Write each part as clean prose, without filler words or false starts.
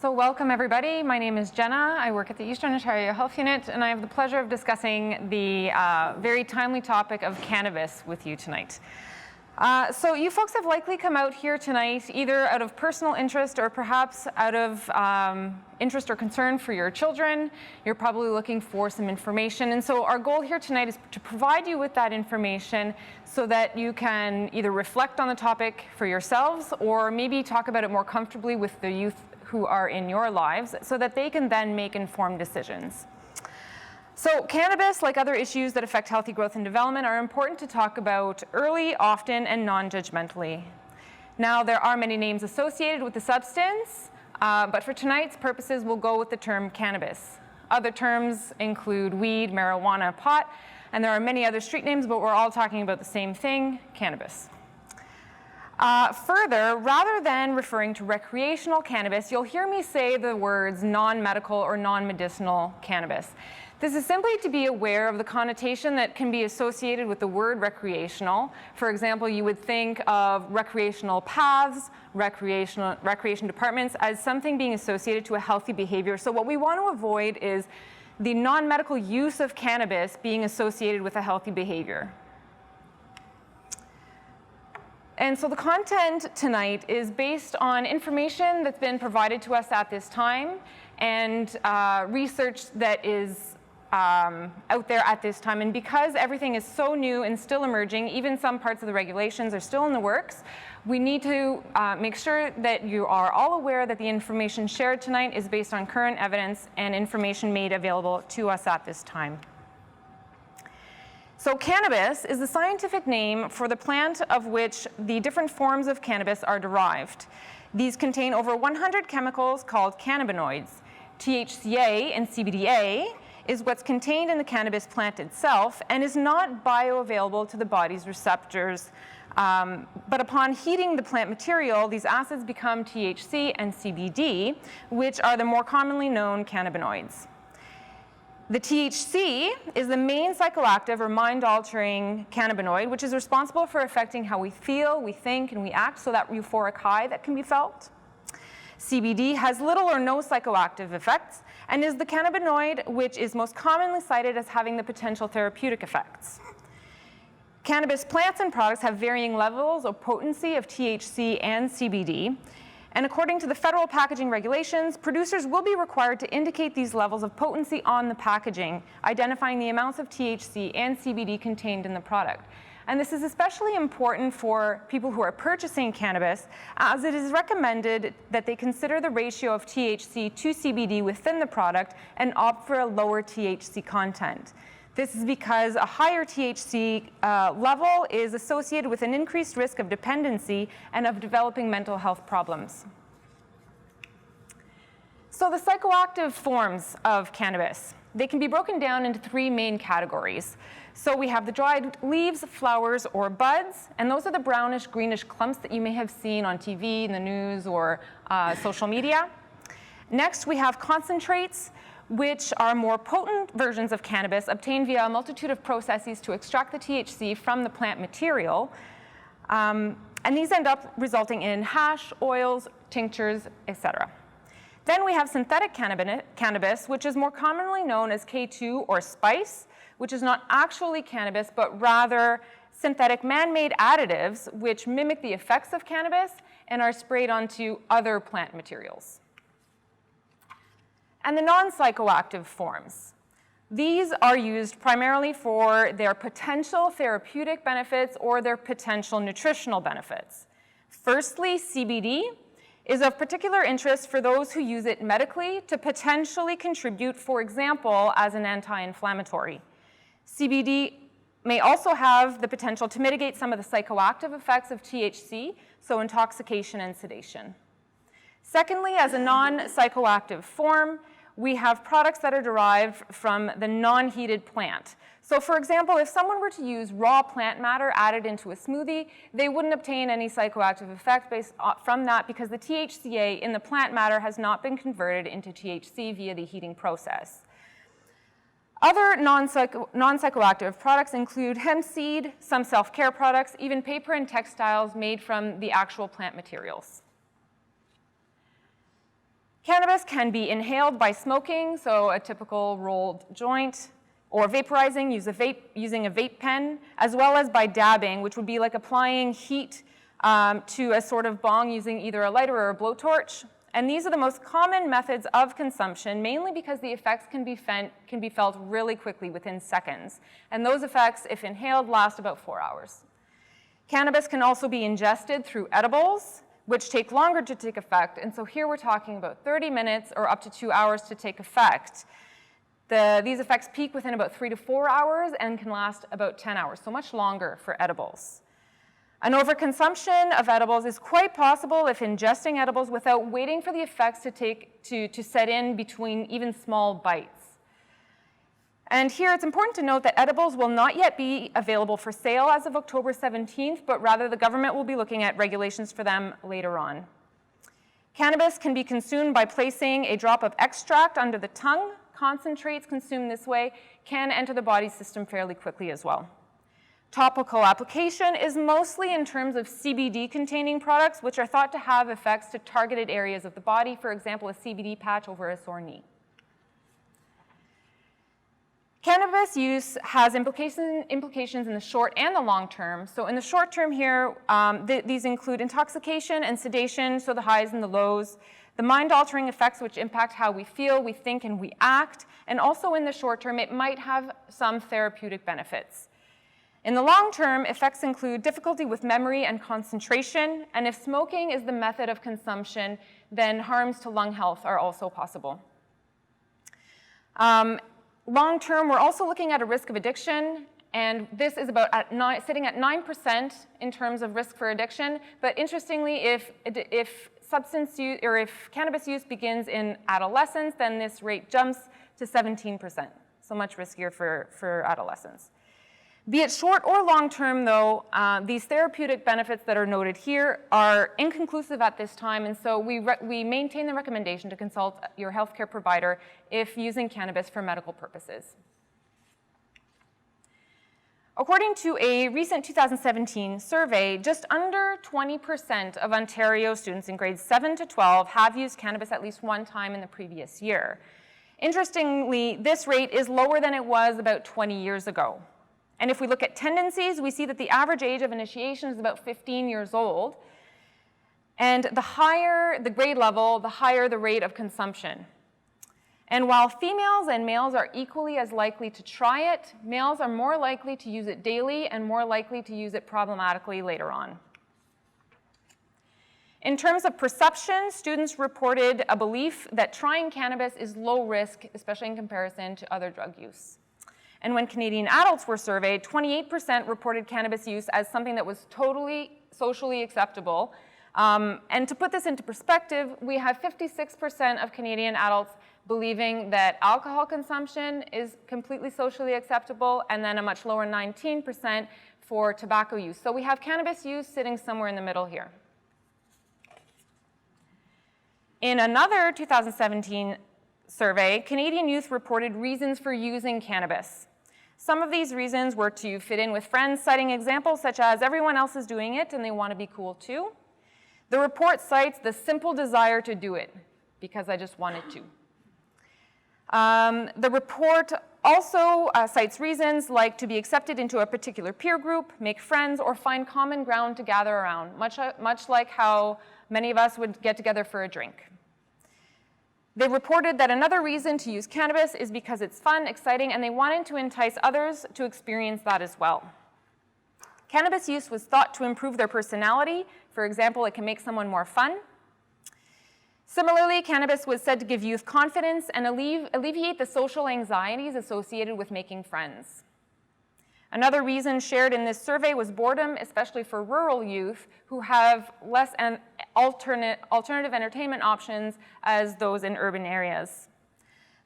So welcome everybody, my name is Jenna, I work at the Eastern Ontario Health Unit, and I have the pleasure of discussing the very timely topic of cannabis with you tonight. So you folks have likely come out here tonight either out of personal interest or perhaps out of interest or concern for your children. You're probably looking for some information, and so our goal here tonight is to provide you with that information so that you can either reflect on the topic for yourselves or maybe talk about it more comfortably with the youth who are in your lives so that they can then make informed decisions. So cannabis, like other issues that affect healthy growth and development, are important to talk about early, often, and non-judgmentally. Now, there are many names associated with the substance, but for tonight's purposes, we'll go with the term cannabis. Other terms include weed, marijuana, pot, and there are many other street names, but we're all talking about the same thing, cannabis. Further, rather than referring to recreational cannabis, you'll hear me say the words non-medical or non-medicinal cannabis. This is simply to be aware of the connotation that can be associated with the word recreational. For example, you would think of recreational paths, recreation departments as something being associated to a healthy behavior. So what we want to avoid is the non-medical use of cannabis being associated with a healthy behavior. And so the content tonight is based on information that's been provided to us at this time and research that is out there at this time. And because everything is so new and still emerging, even some parts of the regulations are still in the works, we need to make sure that you are all aware that the information shared tonight is based on current evidence and information made available to us at this time. So cannabis is the scientific name for the plant of which the different forms of cannabis are derived. These contain over 100 chemicals called cannabinoids. THCA and CBDA is what's contained in the cannabis plant itself and is not bioavailable to the body's receptors. But upon heating the plant material, these acids become THC and CBD, which are the more commonly known cannabinoids. The THC is the main psychoactive or mind-altering cannabinoid, which is responsible for affecting how we feel, we think, and we act, so that euphoric high that can be felt. CBD has little or no psychoactive effects and is the cannabinoid which is most commonly cited as having the potential therapeutic effects. Cannabis plants and products have varying levels of potency of THC and CBD. And according to the federal packaging regulations, producers will be required to indicate these levels of potency on the packaging, identifying the amounts of THC and CBD contained in the product. And this is especially important for people who are purchasing cannabis, as it is recommended that they consider the ratio of THC to CBD within the product and opt for a lower THC content. This is because a higher THC level is associated with an increased risk of dependency and of developing mental health problems. So the psychoactive forms of cannabis, they can be broken down into three main categories. So we have the dried leaves, flowers, or buds, and those are the brownish, greenish clumps that you may have seen on TV, in the news, or social media. Next, we have concentrates, which are more potent versions of cannabis obtained via a multitude of processes to extract the THC from the plant material. And these end up resulting in hash, oils, tinctures, etc. Then we have synthetic cannabis, which is more commonly known as K2 or spice, which is not actually cannabis, but rather synthetic man-made additives which mimic the effects of cannabis and are sprayed onto other plant materials. And the non-psychoactive forms. These are used primarily for their potential therapeutic benefits or their potential nutritional benefits. Firstly, CBD is of particular interest for those who use it medically to potentially contribute, for example, as an anti-inflammatory. CBD may also have the potential to mitigate some of the psychoactive effects of THC, so intoxication and sedation. Secondly, as a non-psychoactive form, we have products that are derived from the non-heated plant. So for example, if someone were to use raw plant matter added into a smoothie, they wouldn't obtain any psychoactive effect based from that because the THCA in the plant matter has not been converted into THC via the heating process. Other non-psychoactive products include hemp seed, some self-care products, even paper and textiles made from the actual plant materials. Cannabis can be inhaled by smoking, so a typical rolled joint, or vaporizing using a vape pen, as well as by dabbing, which would be like applying heat to a sort of bong using either a lighter or a blowtorch. And these are the most common methods of consumption, mainly because the effects can be felt really quickly within seconds. And those effects, if inhaled, last about 4 hours. Cannabis can also be ingested through edibles, which take longer to take effect. And so here we're talking about 30 minutes or up to 2 hours to take effect. These effects peak within about 3 to 4 hours and can last about 10 hours, so much longer for edibles. An overconsumption of edibles is quite possible if ingesting edibles without waiting for the effects to set in between even small bites. And here it's important to note that edibles will not yet be available for sale as of October 17th, but rather the government will be looking at regulations for them later on. Cannabis can be consumed by placing a drop of extract under the tongue. Concentrates consumed this way can enter the body system fairly quickly as well. Topical application is mostly in terms of CBD-containing products, which are thought to have effects to targeted areas of the body, for example, a CBD patch over a sore knee. Cannabis use has implications in the short and the long term. So in the short term here, these include intoxication and sedation, so the highs and the lows, the mind-altering effects which impact how we feel, we think, and we act, and also in the short term, it might have some therapeutic benefits. In the long term, effects include difficulty with memory and concentration, and if smoking is the method of consumption, then harms to lung health are also possible. Long term, we're also looking at a risk of addiction, and this is about sitting at 9% in terms of risk for addiction. But interestingly, if substance use or if cannabis use begins in adolescence, then this rate jumps to 17%, so much riskier for adolescents. Be it short or long term, though, these therapeutic benefits that are noted here are inconclusive at this time, and so we maintain the recommendation to consult your healthcare provider if using cannabis for medical purposes. According to a recent 2017 survey, just under 20% of Ontario students in grades 7 to 12 have used cannabis at least one time in the previous year. Interestingly, this rate is lower than it was about 20 years ago. And if we look at tendencies, we see that the average age of initiation is about 15 years old. And the higher the grade level, the higher the rate of consumption. And while females and males are equally as likely to try it, males are more likely to use it daily and more likely to use it problematically later on. In terms of perception, students reported a belief that trying cannabis is low risk, especially in comparison to other drug use. And when Canadian adults were surveyed, 28% reported cannabis use as something that was totally socially acceptable. And to put this into perspective, we have 56% of Canadian adults believing that alcohol consumption is completely socially acceptable, and then a much lower 19% for tobacco use. So we have cannabis use sitting somewhere in the middle here. In another 2017 survey, Canadian youth reported reasons for using cannabis. Some of these reasons were to fit in with friends, citing examples such as everyone else is doing it and they want to be cool too. The report cites the simple desire to do it because I just wanted to. The report also cites reasons like to be accepted into a particular peer group, make friends, or find common ground to gather around, much like how many of us would get together for a drink. They reported that another reason to use cannabis is because it's fun, exciting, and they wanted to entice others to experience that as well. Cannabis use was thought to improve their personality. For example, it can make someone more fun. Similarly, cannabis was said to give youth confidence and alleviate the social anxieties associated with making friends. Another reason shared in this survey was boredom, especially for rural youth who have less alternative entertainment options as those in urban areas.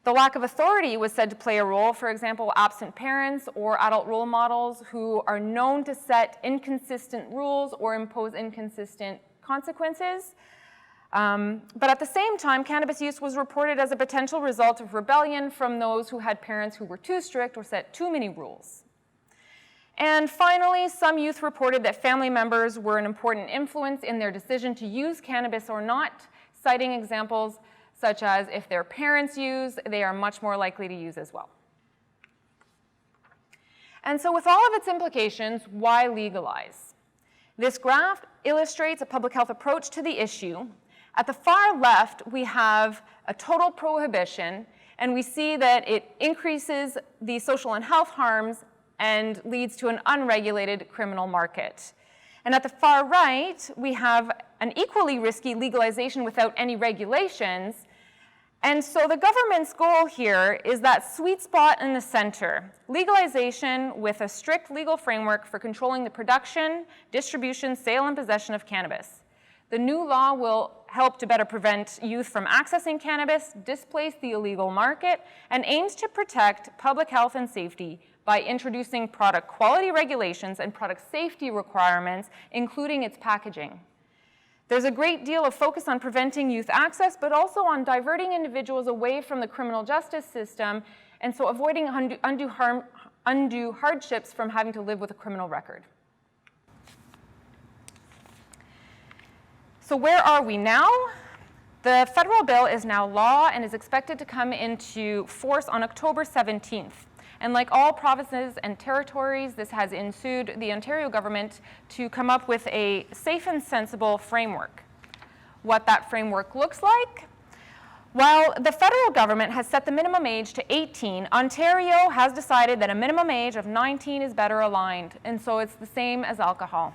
The lack of authority was said to play a role, for example, absent parents or adult role models who are known to set inconsistent rules or impose inconsistent consequences. But at the same time, cannabis use was reported as a potential result of rebellion from those who had parents who were too strict or set too many rules. And finally, some youth reported that family members were an important influence in their decision to use cannabis or not, citing examples such as if their parents use, they are much more likely to use as well. And so with all of its implications, why legalize? This graph illustrates a public health approach to the issue. At the far left, we have a total prohibition, and we see that it increases the social and health harms and leads to an unregulated criminal market. And at the far right, we have an equally risky legalization without any regulations. And so the government's goal here is that sweet spot in the center, legalization with a strict legal framework for controlling the production, distribution, sale, and possession of cannabis. The new law will help to better prevent youth from accessing cannabis, displace the illegal market, and aims to protect public health and safety by introducing product quality regulations and product safety requirements, including its packaging. There's a great deal of focus on preventing youth access, but also on diverting individuals away from the criminal justice system, and so avoiding undue hardships from having to live with a criminal record. So where are we now? The federal bill is now law and is expected to come into force on October 17th. And like all provinces and territories, this has ensued the Ontario government to come up with a safe and sensible framework. What that framework looks like? While the federal government has set the minimum age to 18, Ontario has decided that a minimum age of 19 is better aligned, and so it's the same as alcohol,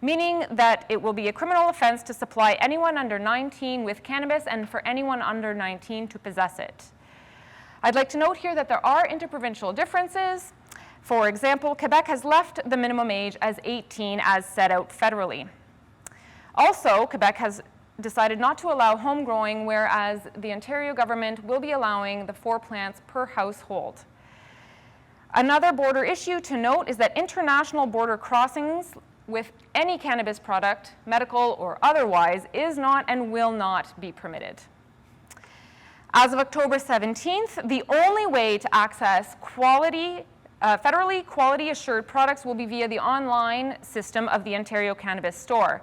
meaning that it will be a criminal offense to supply anyone under 19 with cannabis and for anyone under 19 to possess it. I'd like to note here that there are interprovincial differences. For example, Quebec has left the minimum age as 18 as set out federally. Also, Quebec has decided not to allow home growing, whereas the Ontario government will be allowing the 4 plants per household. Another border issue to note is that international border crossings with any cannabis product, medical or otherwise, is not and will not be permitted. As of October 17th, the only way to access federally quality assured products will be via the online system of the Ontario Cannabis Store.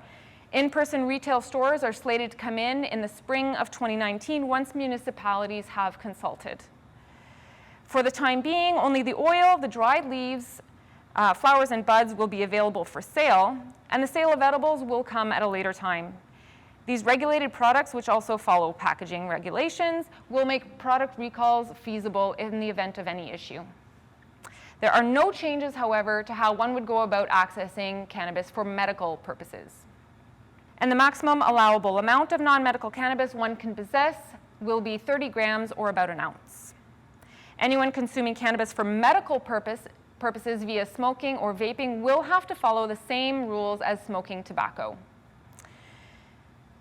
In-person retail stores are slated to come in the spring of 2019 once municipalities have consulted. For the time being, only the oil, the dried leaves, flowers and buds will be available for sale, and the sale of edibles will come at a later time. These regulated products, which also follow packaging regulations, will make product recalls feasible in the event of any issue. There are no changes, however, to how one would go about accessing cannabis for medical purposes. And the maximum allowable amount of non-medical cannabis one can possess will be 30 grams or about an ounce. Anyone consuming cannabis for medical purposes via smoking or vaping will have to follow the same rules as smoking tobacco.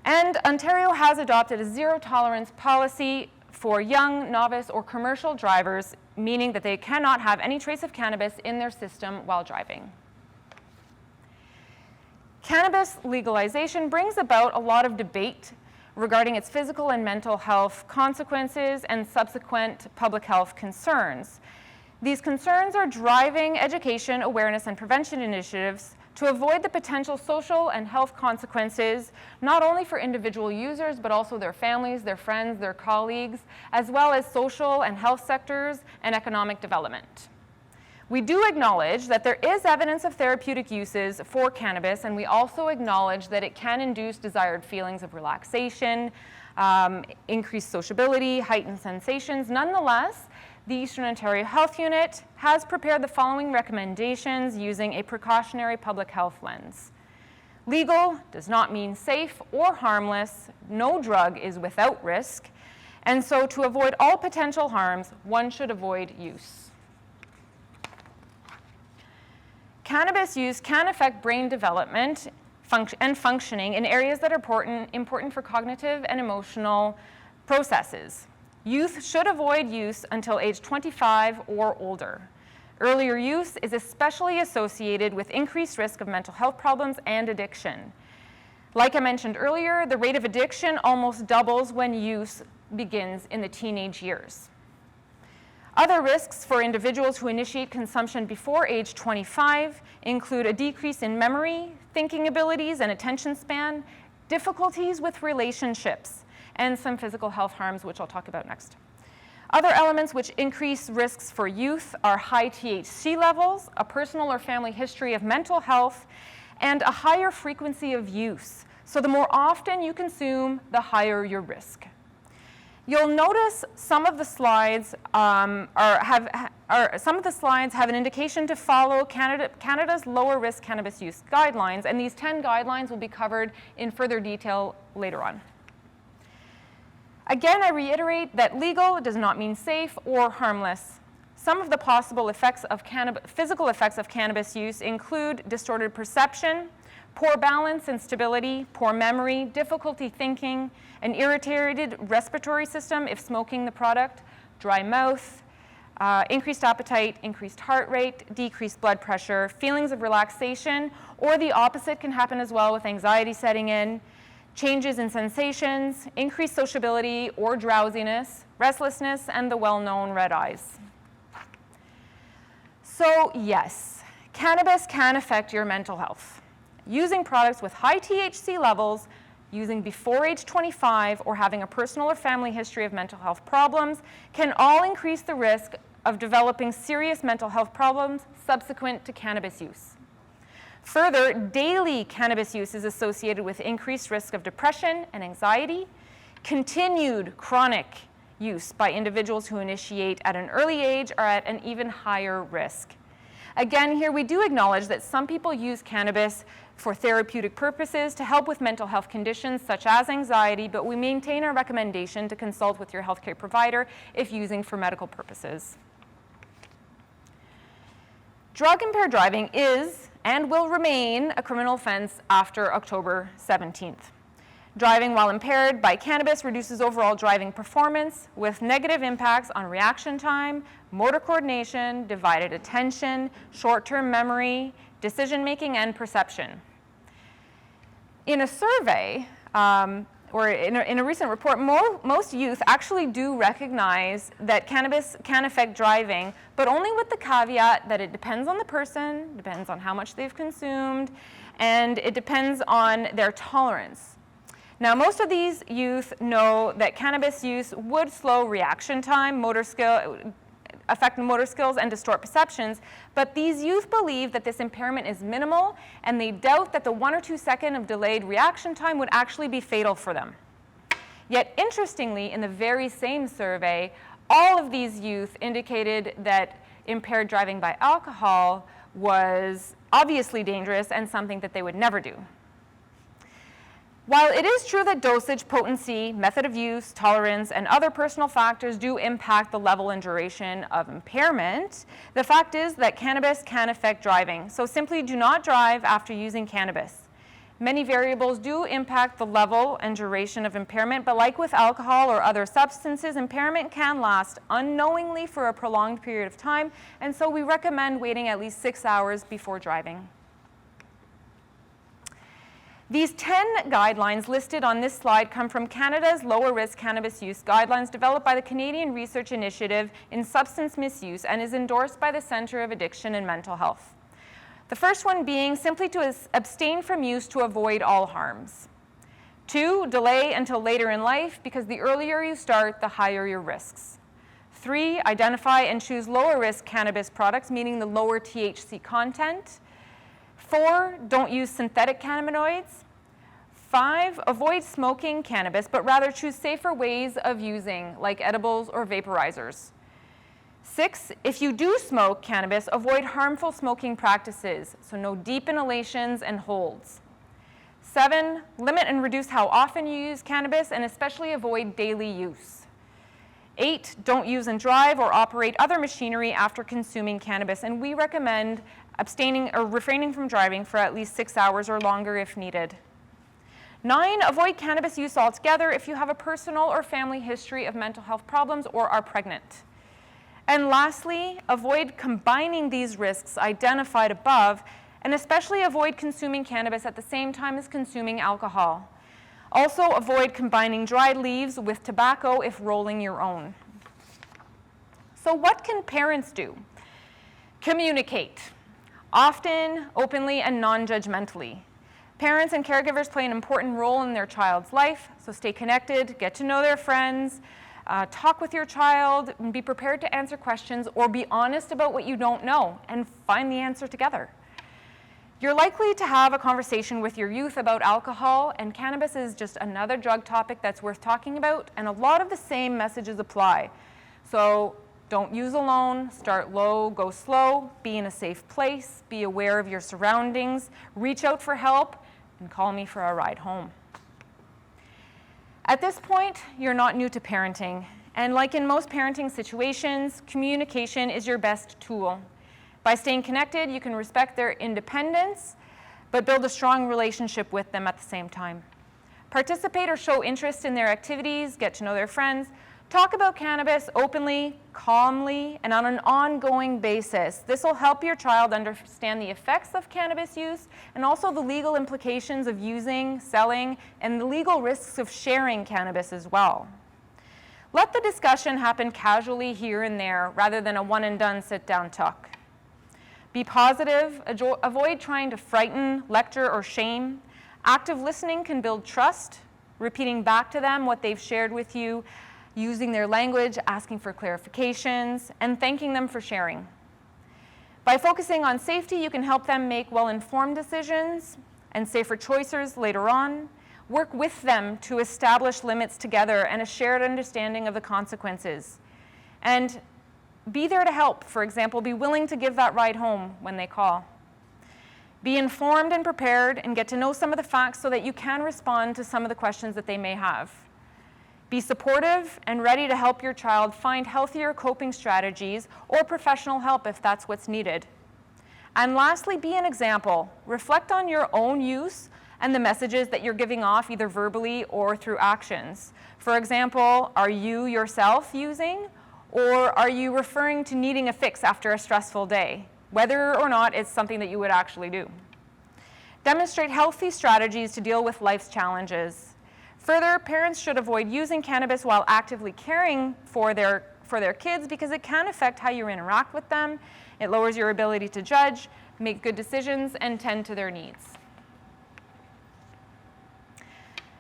And Ontario has adopted a zero-tolerance policy for young, novice, or commercial drivers, meaning that they cannot have any trace of cannabis in their system while driving. Cannabis legalization brings about a lot of debate regarding its physical and mental health consequences and subsequent public health concerns. These concerns are driving education, awareness, and prevention initiatives to avoid the potential social and health consequences, not only for individual users, but also their families, their friends, their colleagues, as well as social and health sectors and economic development. We do acknowledge that there is evidence of therapeutic uses for cannabis, and we also acknowledge that it can induce desired feelings of relaxation, increased sociability, heightened sensations. Nonetheless, the Eastern Ontario Health Unit has prepared the following recommendations using a precautionary public health lens. Legal does not mean safe or harmless. No drug is without risk. And so to avoid all potential harms, one should avoid use. Cannabis use can affect brain development and functioning in areas that are important for cognitive and emotional processes. Youth should avoid use until age 25 or older. Earlier use is especially associated with increased risk of mental health problems and addiction. Like I mentioned earlier, the rate of addiction almost doubles when use begins in the teenage years. Other risks for individuals who initiate consumption before age 25 include a decrease in memory, thinking abilities, and attention span, difficulties with relationships, and some physical health harms, which I'll talk about next. Other elements which increase risks for youth are high THC levels, a personal or family history of mental health, and a higher frequency of use. So the more often you consume, the higher your risk. You'll notice some of the slides have an indication to follow Canada's lower risk cannabis use guidelines, and these 10 guidelines will be covered in further detail later on. Again, I reiterate that legal does not mean safe or harmless. Some of the possible effects of physical effects of cannabis use include distorted perception, poor balance and stability, poor memory, difficulty thinking, an irritated respiratory system if smoking the product, dry mouth, increased appetite, increased heart rate, decreased blood pressure, feelings of relaxation, or the opposite can happen as well with anxiety setting in, changes in sensations, increased sociability or drowsiness, restlessness, and the well-known red eyes. So yes, cannabis can affect your mental health. Using products with high THC levels, using before age 25, or having a personal or family history of mental health problems can all increase the risk of developing serious mental health problems subsequent to cannabis use. Further, daily cannabis use is associated with increased risk of depression and anxiety, continued chronic use by individuals who initiate at an early age are at an even higher risk. Again, here we do acknowledge that some people use cannabis for therapeutic purposes to help with mental health conditions such as anxiety, but we maintain our recommendation to consult with your healthcare provider if using for medical purposes. Drug-impaired driving is and will remain a criminal offense after October 17th. Driving while impaired by cannabis reduces overall driving performance with negative impacts on reaction time, motor coordination, divided attention, short-term memory, decision-making, and perception. In a survey, or in a recent report, most youth actually do recognize that cannabis can affect driving, but only with the caveat that it depends on the person, depends on how much they've consumed, and it depends on their tolerance. Now, most of these youth know that cannabis use would slow reaction time, affect motor skills, and distort perceptions, but these youth believe that this impairment is minimal, and they doubt that the 1 or 2 seconds of delayed reaction time would actually be fatal for them. Yet, interestingly, in the very same survey, all of these youth indicated that impaired driving by alcohol was obviously dangerous and something that they would never do. While it is true that dosage, potency, method of use, tolerance, and other personal factors do impact the level and duration of impairment, the fact is that cannabis can affect driving, so simply do not drive after using cannabis. Many variables do impact the level and duration of impairment, but like with alcohol or other substances, impairment can last unknowingly for a prolonged period of time, and so we recommend waiting at least 6 hours before driving. These 10 guidelines listed on this slide come from Canada's lower risk cannabis use guidelines developed by the Canadian Research Initiative in Substance Misuse and is endorsed by the Centre of Addiction and Mental Health. The first one being simply to abstain from use to avoid all harms. 2, delay until later in life because the earlier you start, the higher your risks. 3, identify and choose lower risk cannabis products, meaning the lower THC content. 4, don't use synthetic cannabinoids. 5, avoid smoking cannabis, but rather choose safer ways of using, like edibles or vaporizers. 6, if you do smoke cannabis, avoid harmful smoking practices, so no deep inhalations and holds. 7, limit and reduce how often you use cannabis, and especially avoid daily use. 8, don't use and drive or operate other machinery after consuming cannabis, and we recommend abstaining or refraining from driving for at least 6 hours or longer if needed. 9, avoid cannabis use altogether if you have a personal or family history of mental health problems or are pregnant. And lastly, avoid combining these risks identified above, and especially avoid consuming cannabis at the same time as consuming alcohol. Also, avoid combining dried leaves with tobacco if rolling your own. So what can parents do? Communicate, often, openly, and non-judgmentally. Parents and caregivers play an important role in their child's life, so stay connected, get to know their friends, talk with your child, and be prepared to answer questions or be honest about what you don't know and find the answer together. You're likely to have a conversation with your youth about alcohol, and cannabis is just another drug topic that's worth talking about, and a lot of the same messages apply. So don't use alone, start low, go slow, be in a safe place, be aware of your surroundings, reach out for help, and call me for a ride home. At this point, you're not new to parenting, and like in most parenting situations, communication is your best tool. By staying connected, you can respect their independence, but build a strong relationship with them at the same time. Participate or show interest in their activities, get to know their friends, talk about cannabis openly, calmly, and on an ongoing basis. This will help your child understand the effects of cannabis use and also the legal implications of using, selling, and the legal risks of sharing cannabis as well. Let the discussion happen casually here and there rather than a one-and-done sit-down talk. Be positive, avoid trying to frighten, lecture, or shame. Active listening can build trust, repeating back to them what they've shared with you, using their language, asking for clarifications, and thanking them for sharing. By focusing on safety, you can help them make well-informed decisions and safer choices later on. Work with them to establish limits together and a shared understanding of the consequences. And be there to help. For example, be willing to give that ride home when they call. Be informed and prepared and get to know some of the facts so that you can respond to some of the questions that they may have. Be supportive and ready to help your child find healthier coping strategies or professional help if that's what's needed. And lastly, be an example. Reflect on your own use and the messages that you're giving off either verbally or through actions. For example, are you yourself using? Or are you referring to needing a fix after a stressful day, whether or not it's something that you would actually do? Demonstrate healthy strategies to deal with life's challenges. Further, parents should avoid using cannabis while actively caring for their kids because it can affect how you interact with them. It lowers your ability to judge, make good decisions, and tend to their needs.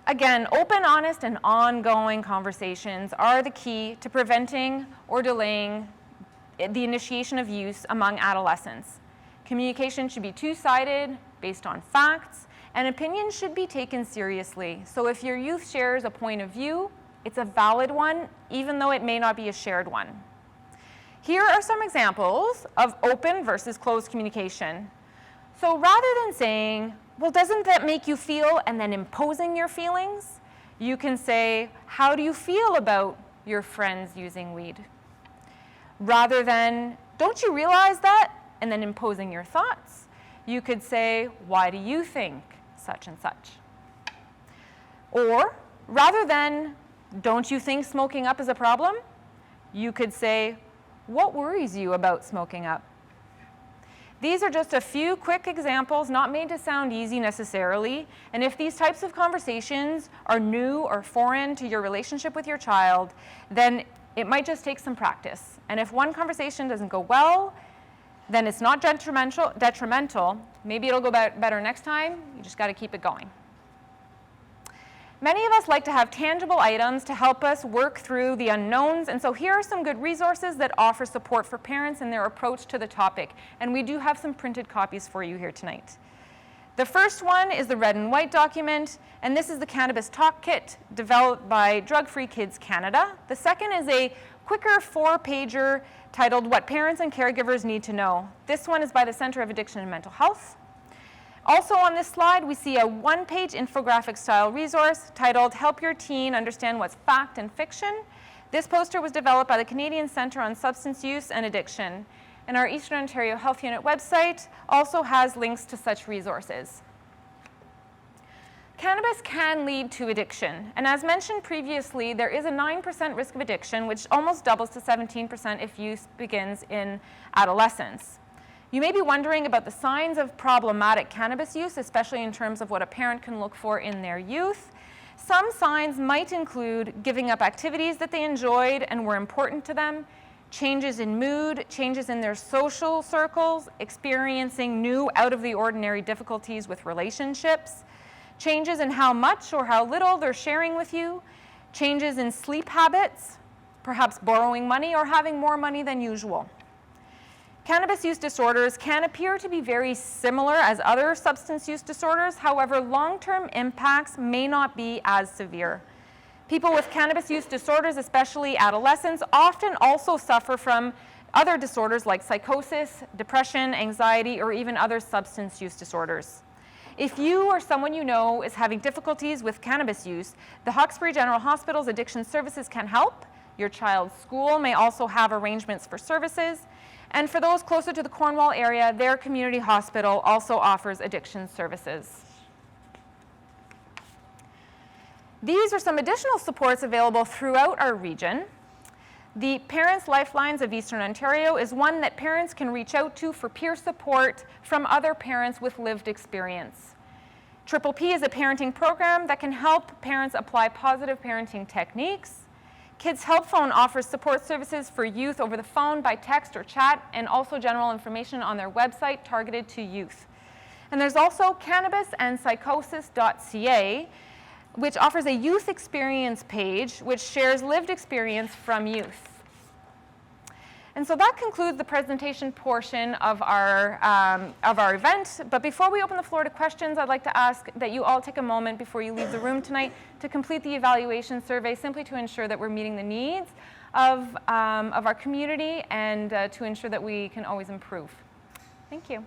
Again, open, honest, and ongoing conversations are the key to preventing or delaying the initiation of use among adolescents. Communication should be two-sided, based on facts, and opinions should be taken seriously. So if your youth shares a point of view, it's a valid one, even though it may not be a shared one. Here are some examples of open versus closed communication. So rather than saying, well, doesn't that make you feel, and then imposing your feelings, you can say, how do you feel about your friends using weed? Rather than, don't you realize that, and then imposing your thoughts, you could say, why do you think such and such? Or rather than, don't you think smoking up is a problem, you could say, what worries you about smoking up? These are just a few quick examples, not made to sound easy necessarily, and if these types of conversations are new or foreign to your relationship with your child, then it might just take some practice. And if one conversation doesn't go well, then it's not detrimental. Maybe it'll go better next time. You just got to keep it going. Many of us like to have tangible items to help us work through the unknowns, and so here are some good resources that offer support for parents in their approach to the topic, and we do have some printed copies for you here tonight. The first one is the red and white document, and this is the Cannabis Talk Kit developed by Drug Free Kids Canada. The second is a quicker 4-pager titled What Parents and Caregivers Need to Know. This one is by the Center of Addiction and Mental Health. Also on this slide, we see a 1-page infographic-style resource titled Help Your Teen Understand What's Fact and Fiction. This poster was developed by the Canadian Centre on Substance Use and Addiction, and our Eastern Ontario Health Unit website also has links to such resources. Cannabis can lead to addiction, and as mentioned previously, there is a 9% risk of addiction, which almost doubles to 17% if use begins in adolescence. You may be wondering about the signs of problematic cannabis use, especially in terms of what a parent can look for in their youth. Some signs might include giving up activities that they enjoyed and were important to them, changes in mood, changes in their social circles, experiencing new out-of-the-ordinary difficulties with relationships, changes in how much or how little they're sharing with you, changes in sleep habits, perhaps borrowing money or having more money than usual. Cannabis use disorders can appear to be very similar as other substance use disorders. However, long-term impacts may not be as severe. People with cannabis use disorders, especially adolescents, often also suffer from other disorders like psychosis, depression, anxiety, or even other substance use disorders. If you or someone you know is having difficulties with cannabis use, the Hawkesbury General Hospital's addiction services can help. Your child's school may also have arrangements for services. And for those closer to the Cornwall area, their community hospital also offers addiction services. These are some additional supports available throughout our region. The Parents' Lifelines of Eastern Ontario is one that parents can reach out to for peer support from other parents with lived experience. Triple P is a parenting program that can help parents apply positive parenting techniques. Kids Help Phone offers support services for youth over the phone, by text or chat, and also general information on their website targeted to youth. And there's also Cannabis and Psychosis.ca, which offers a youth experience page which shares lived experience from youth. And so that concludes the presentation portion of our event. But before we open the floor to questions, I'd like to ask that you all take a moment before you leave the room tonight to complete the evaluation survey, simply to ensure that we're meeting the needs of our community and to ensure that we can always improve. Thank you.